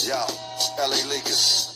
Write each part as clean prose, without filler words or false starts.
Yo, LA Lakers.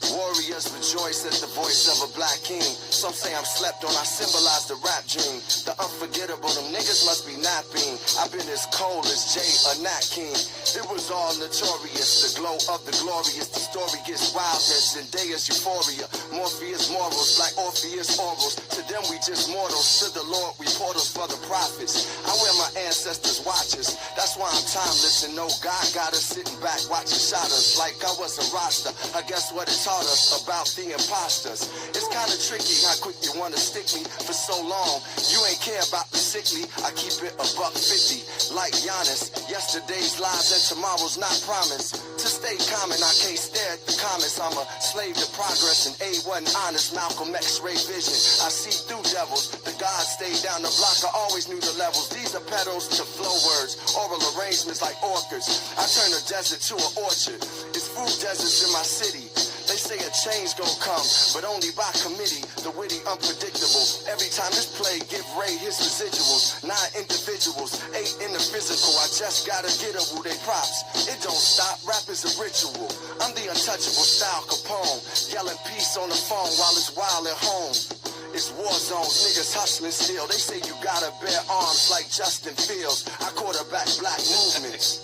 Warriors rejoice at the voice of a black king. Some say I'm slept on, I symbolize the rap dream. The unforgettable, them niggas must be napping. I've been as cold as Jay or Nat King. It was all notorious, the glow of the glorious. The story gets wild as Zendaya's euphoria. Morpheus morals, like Orpheus orals. To them we just mortals, to the Lord we portals for the prophets. I wear my ancestors' watches, that's why I'm timeless. And no God got us sitting back watching shadows like I was a roster. I guess what it taught us about the imposters. It's kinda tricky how quick you wanna stick me for so long. You ain't care about the sickly, I keep it $1.50 like Giannis. Yesterday's lies and tomorrow's not promised. To stay common, I can't stare at the comments. I'm a slave to progress and A wasn't honest. Malcolm X-ray vision, I see through devils. The gods stay down the block, I always knew the levels. These are petals to flow words, oral arrangements like orchids. I turn a desert to an orchard. It's food deserts in my city. They say a change gon' come, but only by committee. The witty, unpredictable. Every time this play, give Ray his residuals. 9 individuals, 8 in the physical. I just gotta get a woo they props. It don't stop, rap is a ritual. I'm the untouchable style Capone, yelling peace on the phone while it's wild at home. It's war zones, niggas hustling still. They say you gotta bear arms like Justin Fields. I quarterback black movements.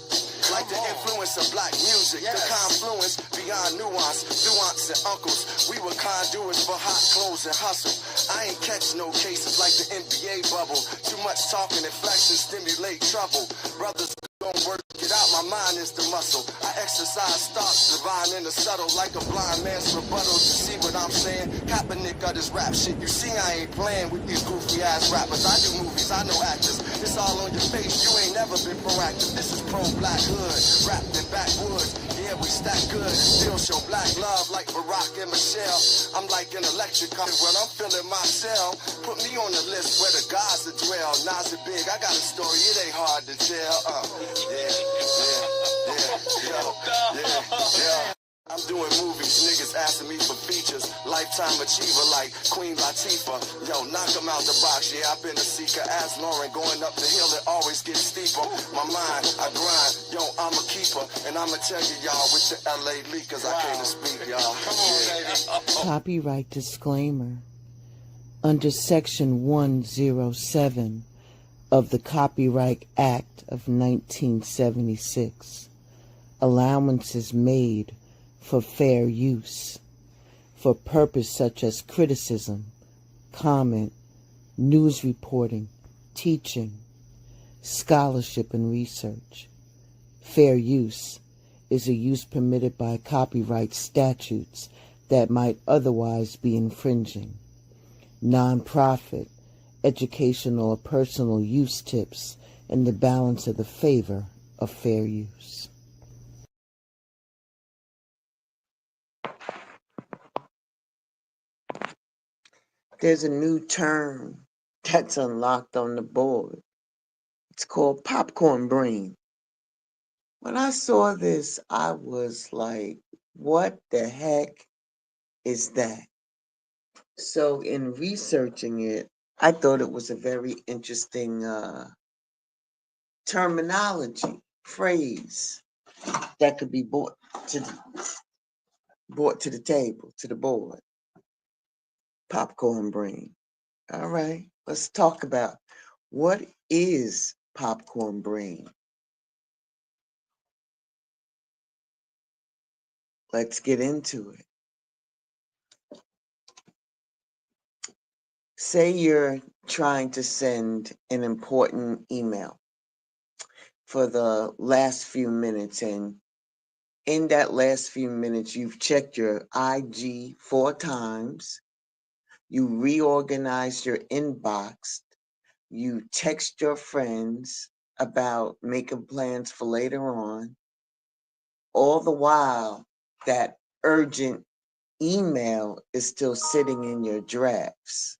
Like the influence of black music, yes. The confluence beyond nuance and uncles. We were conduits for hot clothes and hustle. I ain't catch no cases like the NBA bubble. Too much talking and flexing stimulate trouble. Brothers don't work it out, my mind is the muscle. I exercise thoughts, divine and the subtle, like a blind man's rebuttal. You see what I'm saying? Kaepernick of this rap shit. You see I ain't playing with these goofy ass rappers. I do movies, I know actors. It's all on your face, you ain't never been proactive. This is pro-black hood, wrapped in backwoods. Yeah, we stack good and still show black love like Barack and Michelle. I'm like an electric current when I'm feeling myself. Put me on the list where the gods that dwell. Nas and Big, I got a story, it ain't hard to tell. Yeah. I'm doing movies, niggas asking me for features. Lifetime achiever like Queen Latifah. Yo, knock 'em out the box, yeah, I've been a seeker. As Lauren, going up the hill, it always gets steeper. My mind, I grind, yo, I'm a keeper. And I'ma tell you, y'all, with the LA leakers, I came to speak, y'all. Come on, baby. Copyright disclaimer. Under Section 107 of the Copyright Act of 1976, allowances made for fair use, for purpose such as criticism, comment, news reporting, teaching, scholarship, and research. Fair use is a use permitted by copyright statutes that might otherwise be infringing. Non-profit, educational, or personal use tips in the balance of the favor of fair use. There's a new term that's unlocked on the board. It's called popcorn brain. When I saw this, I was like, what the heck is that? So in researching it, I thought it was a very interesting terminology, phrase that could be brought to the table, to the board. Popcorn brain. All right, let's talk about what is popcorn brain. Let's get into it. Say you're trying to send an important email for the last few minutes, and in that last few minutes, you've checked your IG 4 times, you reorganized your inbox, you text your friends about making plans for later on, all the while that urgent email is still sitting in your drafts.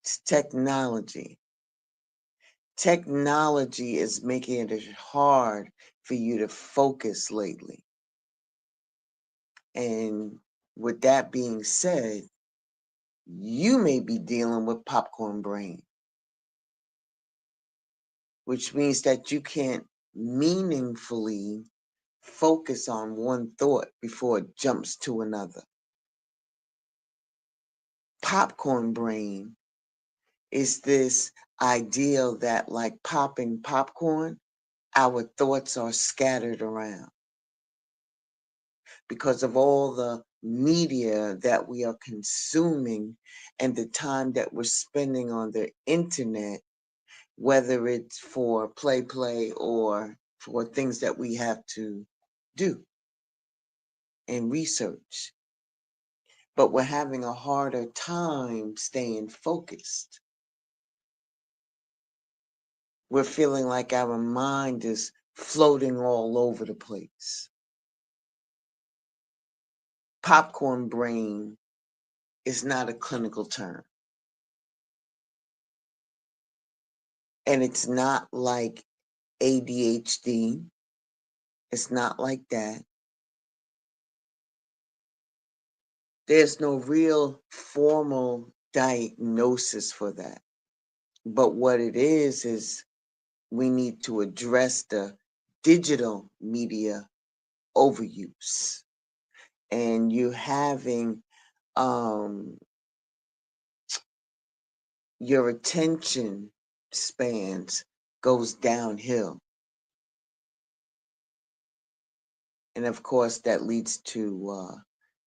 It's technology. Technology is making it hard for you to focus lately. And with that being said, you may be dealing with popcorn brain, which means that you can't meaningfully focus on one thought before it jumps to another. Popcorn brain is this ideal that, like popping popcorn, our thoughts are scattered around because of all the media that we are consuming and the time that we're spending on the internet, whether it's for play or for things that we have to do and research. But we're having a harder time staying focused. We're feeling like our mind is floating all over the place. Popcorn brain is not a clinical term. And it's not like ADHD. It's not like that. There's no real formal diagnosis for that. But what it is we need to address the digital media overuse. And you having your attention spans goes downhill. And of course, that leads to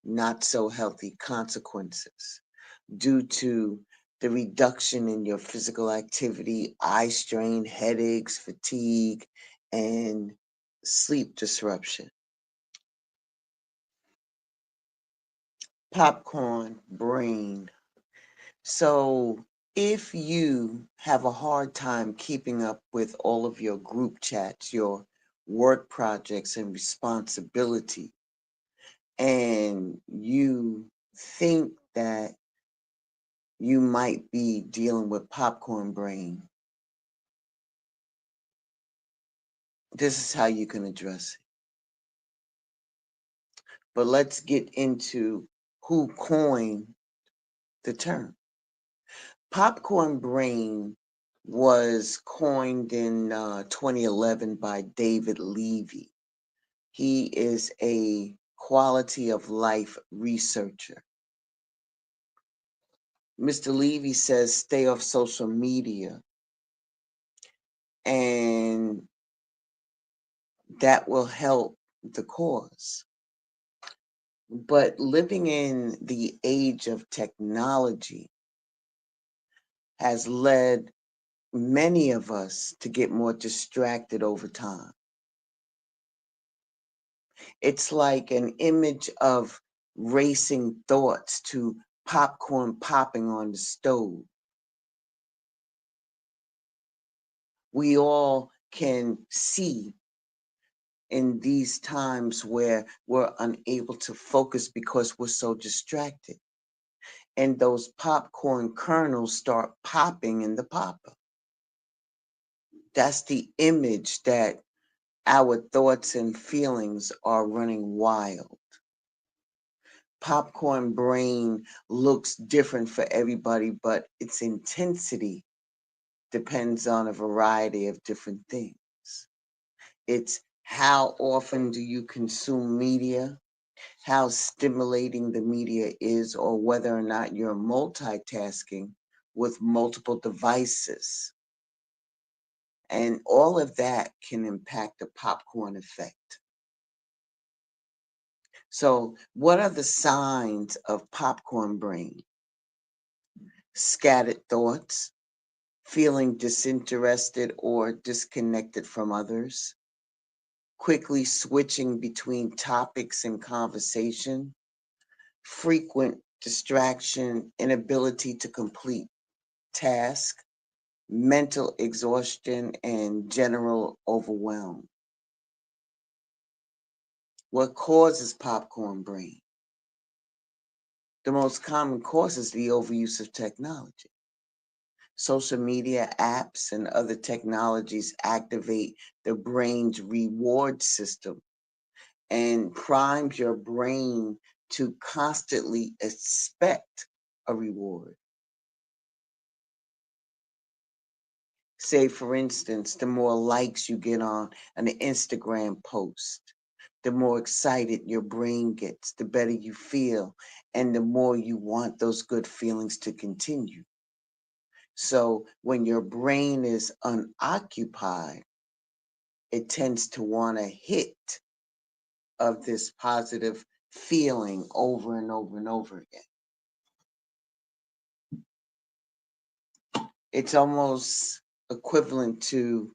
not so healthy consequences due to the reduction in your physical activity, eye strain, headaches, fatigue, and sleep disruption. Popcorn brain. So if you have a hard time keeping up with all of your group chats, your work projects and responsibility, and you think that you might be dealing with popcorn brain, this is how you can address it. But let's get into who coined the term. Popcorn brain was coined in 2011 by David Levy. He is a quality of life researcher. Mr. Levy says stay off social media, and that will help the cause. But living in the age of technology has led many of us to get more distracted over time. It's like an image of racing thoughts to popcorn popping on the stove. We all can see in these times where we're unable to focus because we're so distracted. And those popcorn kernels start popping in the popper. That's the image that our thoughts and feelings are running wild. Popcorn brain looks different for everybody, but its intensity depends on a variety of different things. It's how often do you consume media, how stimulating the media is, or whether or not you're multitasking with multiple devices. And all of that can impact the popcorn effect. So, what are the signs of popcorn brain? Scattered thoughts, feeling disinterested or disconnected from others, quickly switching between topics and conversation, frequent distraction, inability to complete tasks, mental exhaustion, and general overwhelm. What causes popcorn brain? The most common cause is the overuse of technology. Social media apps and other technologies activate the brain's reward system and primes your brain to constantly expect a reward. Say, for instance, the more likes you get on an Instagram post, the more excited your brain gets, the better you feel, and the more you want those good feelings to continue. So when your brain is unoccupied, it tends to want a hit of this positive feeling over and over and over again. It's almost equivalent to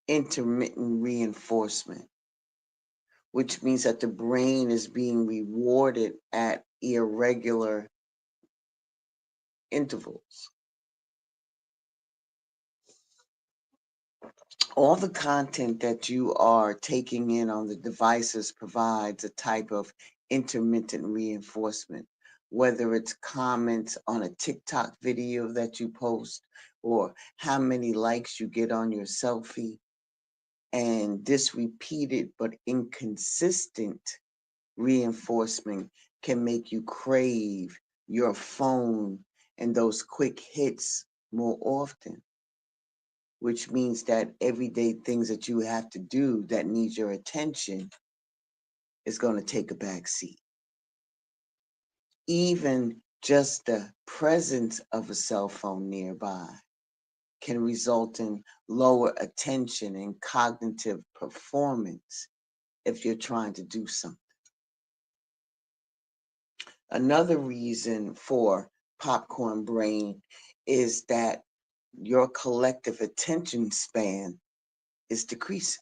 intermittent reinforcement, which means that the brain is being rewarded at irregular intervals. All the content that you are taking in on the devices provides a type of intermittent reinforcement, whether it's comments on a TikTok video that you post or how many likes you get on your selfie. And this repeated but inconsistent reinforcement can make you crave your phone and those quick hits more often, which means that everyday things that you have to do that needs your attention is going to take a back seat. Even just the presence of a cell phone nearby can result in lower attention and cognitive performance if you're trying to do something. Another reason for popcorn brain is that your collective attention span is decreasing.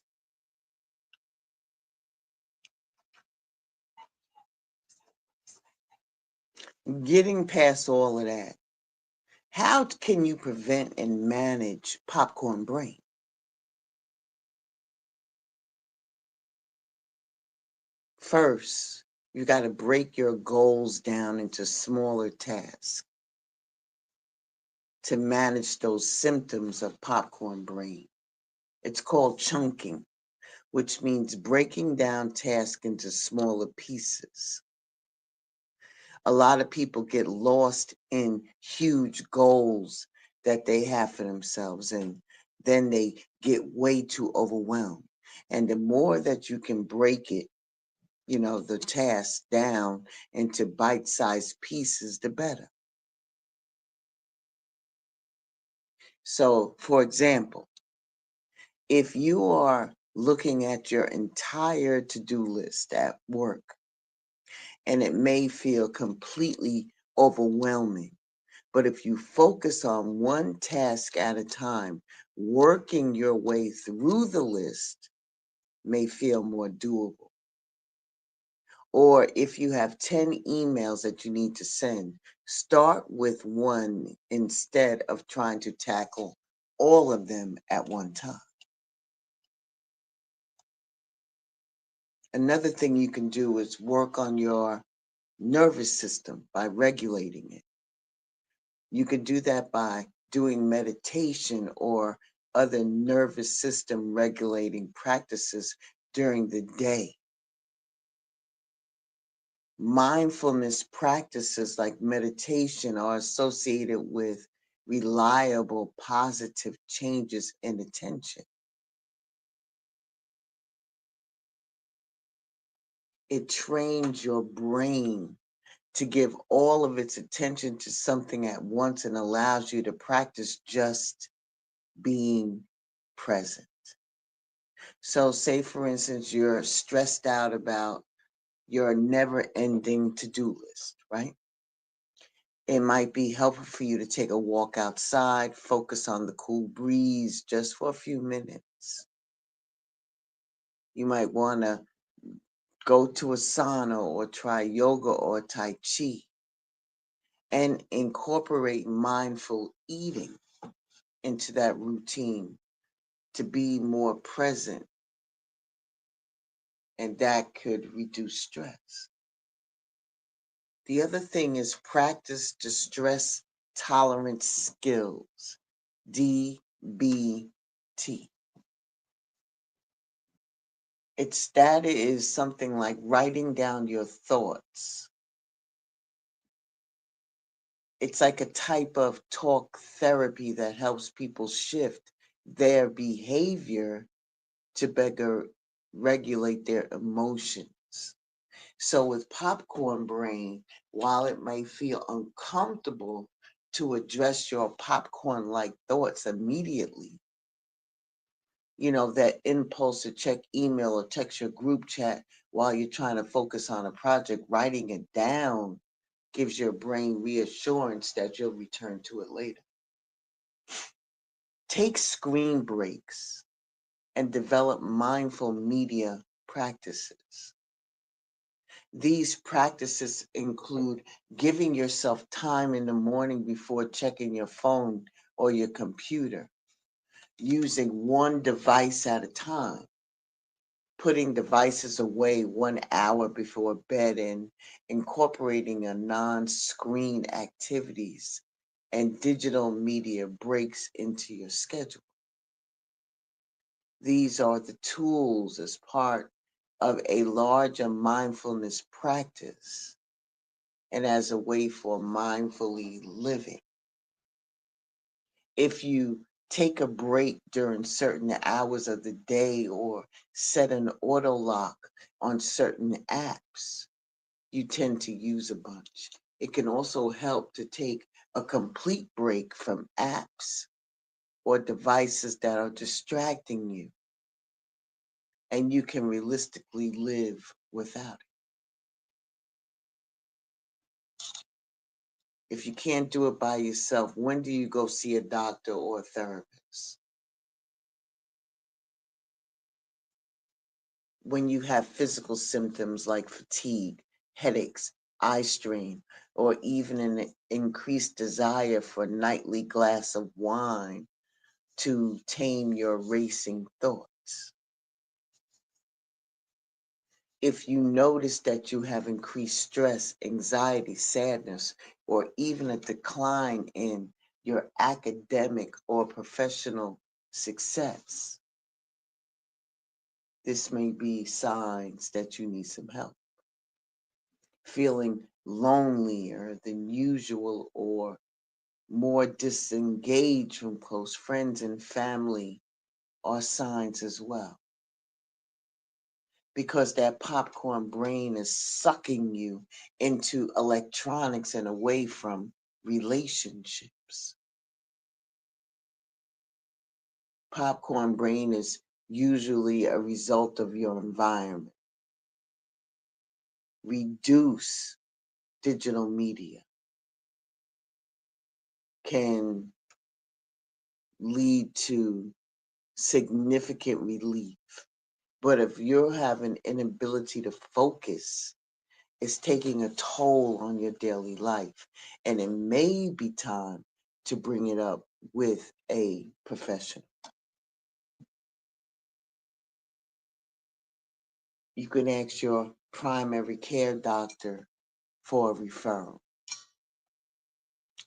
Getting past all of that, how can you prevent and manage popcorn brain? First, you got to break your goals down into smaller tasks to manage those symptoms of popcorn brain. It's called chunking, which means breaking down tasks into smaller pieces. A lot of people get lost in huge goals that they have for themselves, and then they get way too overwhelmed. And the more that you can break it, the task down into bite-sized pieces, the better. So, for example, if you are looking at your entire to-do list at work, and it may feel completely overwhelming, but if you focus on one task at a time, working your way through the list may feel more doable. Or if you have 10 emails that you need to send, start with one instead of trying to tackle all of them at one time. Another thing you can do is work on your nervous system by regulating it. You can do that by doing meditation or other nervous system regulating practices during the day. Mindfulness practices like meditation are associated with reliable positive changes in attention. It trains your brain to give all of its attention to something at once and allows you to practice just being present. So say, for instance, you're stressed out about your never-ending to-do list, right? It might be helpful for you to take a walk outside, focus on the cool breeze just for a few minutes. You might want to go to a sauna or try yoga or Tai Chi and incorporate mindful eating into that routine to be more present, and that could reduce stress. The other thing is practice distress tolerance skills, DBT. That is something like writing down your thoughts. It's like a type of talk therapy that helps people shift their behavior to better regulate their emotions. So with popcorn brain, while it may feel uncomfortable to address your popcorn-like thoughts immediately, that impulse to check email or text your group chat while you're trying to focus on a project, writing it down gives your brain reassurance that you'll return to it later. Take screen breaks and develop mindful media practices. These practices include giving yourself time in the morning before checking your phone or your computer, using one device at a time, putting devices away 1 hour before bed, and incorporating a non-screen activities and digital media breaks into your schedule. These are the tools as part of a larger mindfulness practice and as a way for mindfully living. If you take a break during certain hours of the day or set an auto lock on certain apps you tend to use a bunch, it can also help to take a complete break from apps or devices that are distracting you, and you can realistically live without it. If you can't do it by yourself, when do you go see a doctor or a therapist? When you have physical symptoms like fatigue, headaches, eye strain, or even an increased desire for a nightly glass of wine to tame your racing thoughts. If you notice that you have increased stress, anxiety, sadness, or even a decline in your academic or professional success, this may be signs that you need some help. Feeling lonelier than usual or more disengaged from close friends and family are signs as well, because that popcorn brain is sucking you into electronics and away from relationships. Popcorn brain is usually a result of your environment. Reduce digital media can lead to significant relief. But if you're having inability to focus, it's taking a toll on your daily life. And it may be time to bring it up with a professional. You can ask your primary care doctor for a referral.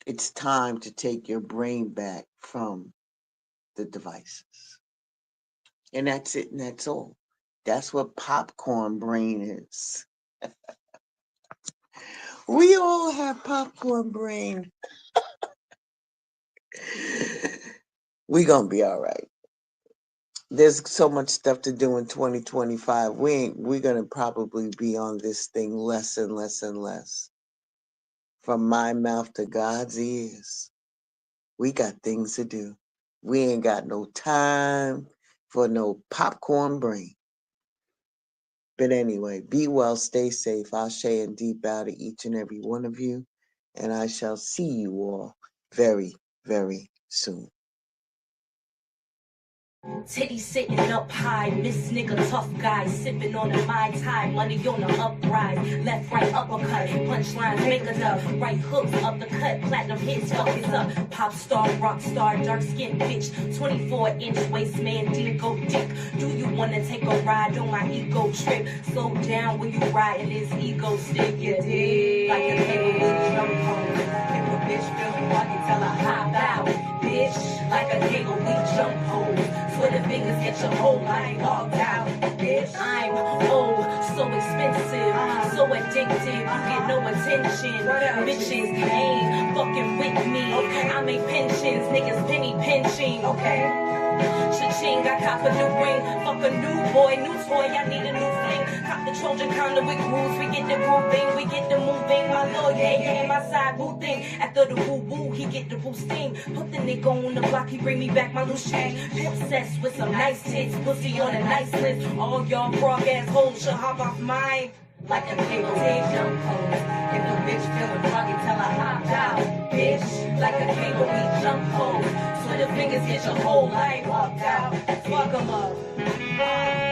It's time to take your brain back from the devices. And that's it, and that's all. That's what popcorn brain is. We all have popcorn brain. We're going to be all right. There's so much stuff to do in 2025. We're going to probably be on this thing less and less and less. From my mouth to God's ears. We got things to do. We ain't got no time for no popcorn brain. But anyway, be well, stay safe. I'll share and deep out to each and every one of you. And I shall see you all very, very soon. Titty sitting up high, this nigga tough guy, sipping on the Mai Tai, money on the uprise, left, right, uppercut, punchlines, make a dub, right hooks up the cut, platinum hits, fuck is up, pop star, rock star, dark skin bitch, 24-inch waist man, go dick, do you wanna take a ride on my ego trip, slow down when you riding this ego stick, you dig, like a kangaroo jump home, if a bitch feels me, I can tell her hop out, bitch, like a kangaroo jump home, Twitter fingers get your whole life logged out, bitch. I'm old, so expensive, so addictive, you get no attention. Bitches ain't fucking with me. I make pensions, niggas penny pinching. Okay. Cha-ching, I cop a new ring. Fuck a new boy, new toy, I need a new fling. Cop the Trojan condom with grooves, we get the grooving, we get the moving. My lawyer, yeah, my side boo thing. After the woo-woo, he get the boosting. Put the nigga on the block, he bring me back my loose chain. Obsessed with some nice tits, pussy on a nice list. All y'all frog ass hoes should hop off mine. Like a cable head jump hose. If the bitch feeling froggy, tell her hop out, bitch. Like a cable we jump hose. So the fingers get your whole life walked out. Fuck 'em up.